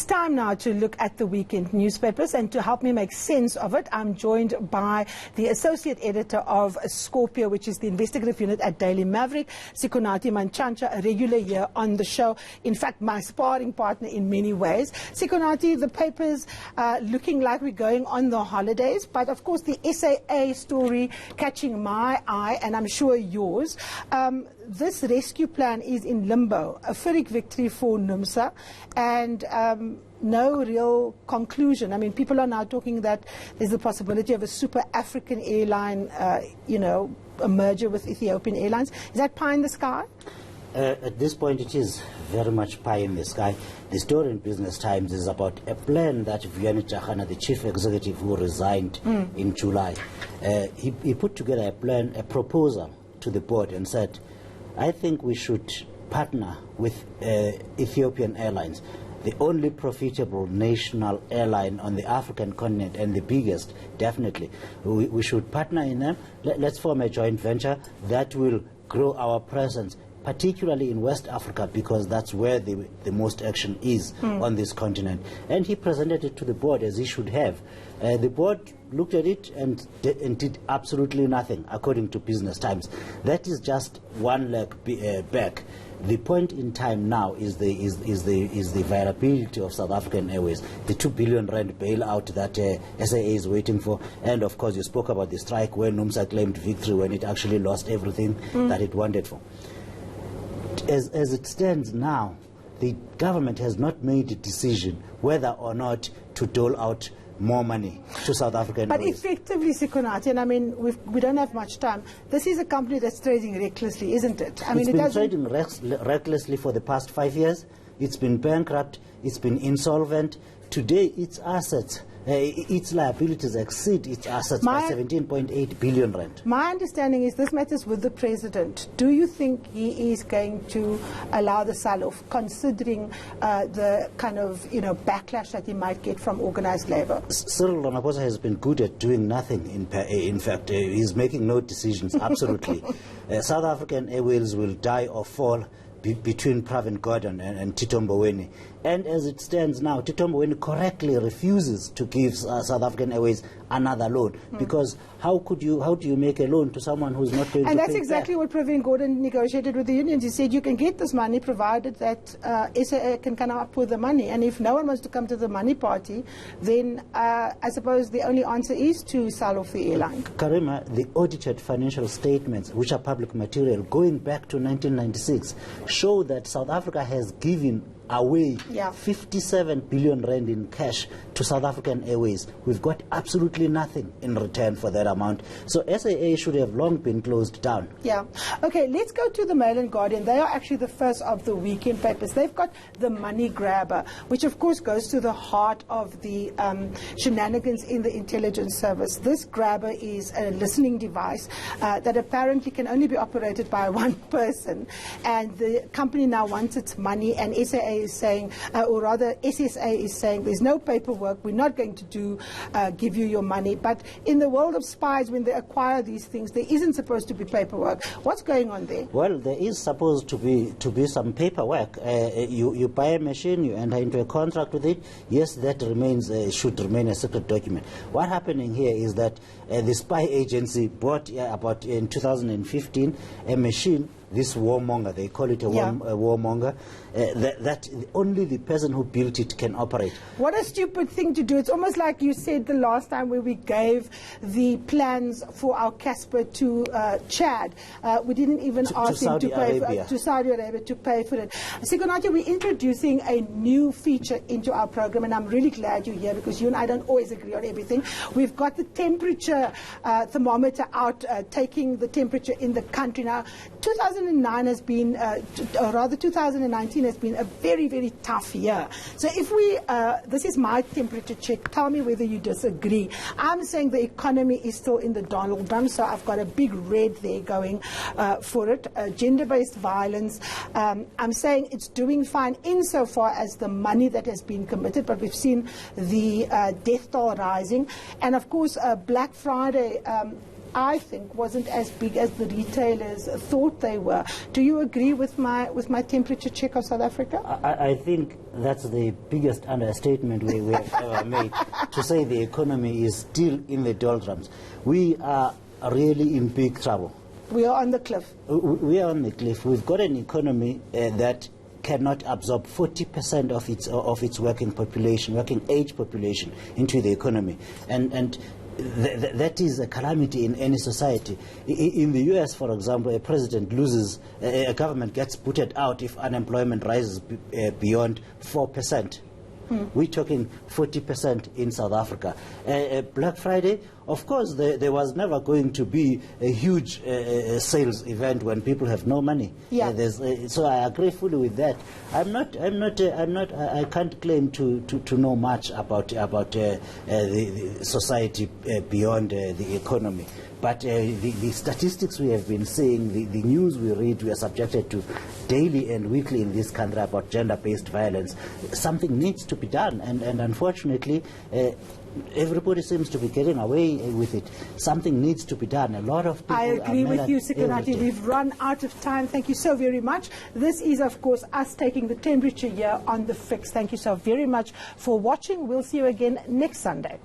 It's time now to look at the weekend newspapers, and to help me make sense of it, I'm joined by the associate editor of Scorpio, which is the investigative unit at Daily Maverick, Sikonathi Mantshantsha, a regular here on the show. In fact, my sparring partner in many ways. Sikonathi, the paper's looking like we're going on the holidays, but of course the SAA story catching my eye, and I'm sure yours. This rescue plan is in limbo, a Pyrrhic victory for NUMSA, and no real conclusion. I mean, people are now talking that there's the possibility of a super African airline, a merger with Ethiopian Airlines. Is that pie in the sky? At this point, it is very much pie in the sky. The story in Business Times is about a plan that Vianney Chahana, the chief executive who resigned in July, he put together a plan, a proposal to the board, and said, I think we should partner with Ethiopian Airlines, the only profitable national airline on the African continent, and the biggest, definitely. We should partner in them. Let's form a joint venture that will grow our presence, particularly in West Africa, because that's where the most action is on this continent. And he presented it to the board, as he should have. The board looked at it and did absolutely nothing, according to Business Times. That is just one leg back. The point in time now is the viability of South African Airways, the 2 billion rand bailout that SAA is waiting for, and of course you spoke about the strike where NUMSA claimed victory when it actually lost everything that it wanted for. As it stands now, the government has not made a decision whether or not to dole out more money to South African But Airways. Effectively, Sikonathi, and I mean, we don't have much time, this is a company that's trading recklessly, isn't it? I mean, it's been trading recklessly for the past 5 years. It's been bankrupt. It's been insolvent. Today, its assets, its liabilities exceed its assets by 17.8 billion rand. My understanding is this matters with the president. Do you think he is going to allow the sell-off, considering the kind of backlash that he might get from organized labor? Cyril Ramaphosa has been good at doing nothing. In fact, he's making no decisions. Absolutely, South African Airways will die or fall between Pravin Gordhan and Tito Mboweni. And as it stands now, Tito Mboweni correctly refuses to give South African Airways another loan, because how do you make a loan to someone who's not going to pay? And that's exactly what Pravin Gordhan negotiated with the unions. He said you can get this money provided that SAA can come up with the money. And if no one wants to come to the money party, then I suppose the only answer is to sell off the airline. Karima, the audited financial statements, which are public material, going back to 1996, show that South Africa has given away 57 billion rand in cash to South African Airways. We've got absolutely nothing in return for that amount. So SAA should have long been closed down. Yeah. Okay, let's go to the Mail and Guardian. They are actually the first of the weekend papers. They've got the money grabber, which of course goes to the heart of the shenanigans in the intelligence service. This grabber is a listening device that apparently can only be operated by one person, and the company now wants its money, and SAA is saying, or rather SSA is saying, there's no paperwork, we're not going to give you your money. But in the world of spies, when they acquire these things, there isn't supposed to be paperwork. What's going on there? Well, there is supposed to be some paperwork. You buy a machine, you enter into a contract with it. Yes, that should remain a secret document. What's happening here is that the spy agency bought about in 2015 a machine. This warmonger, they call it a warmonger, that only the person who built it can operate. What a stupid thing to do. It's almost like you said the last time where we gave the plans for our Casper to Chad. We didn't even ask him to pay to Saudi Arabia to pay for it. Sikonathi, we're introducing a new feature into our program, and I'm really glad you're here, because you and I don't always agree on everything. We've got the temperature thermometer out, taking the temperature in the country. Now, 2009 has been, or rather 2019 has been a very, very tough year. So if we, this is my temperature check, tell me whether you disagree. I'm saying the economy is still in the doldrums, so I've got a big red there going for it. Gender-based violence, I'm saying it's doing fine insofar as the money that has been committed, but we've seen the death toll rising. And of course, Black Friday, I think, wasn't as big as the retailers thought they were. Do you agree with my temperature check of South Africa? I think that's the biggest understatement we have ever made, to say the economy is still in the doldrums. We are really in big trouble. We are on the cliff. We are on the cliff. We've got an economy that cannot absorb 40% of its working age population into the economy, and that is a calamity in any society. In the US, for example, a president loses, a government gets booted out if unemployment rises beyond 4%. We're talking 40% in South Africa. Black Friday, of course, there was never going to be a huge sales event when people have no money. Yeah. So I agree fully with that. I can't claim to know much about the society beyond the economy. But the statistics we have been seeing, the news we read, we are subjected to daily and weekly in this country about gender-based violence. Something needs to be done, and unfortunately, everybody seems to be getting away with it. Something needs to be done. A lot of people I agree with you, Sikonathi. We've run out of time. Thank you so very much. This is, of course, us taking the temperature here on The Fix. Thank you so very much for watching. We'll see you again next Sunday.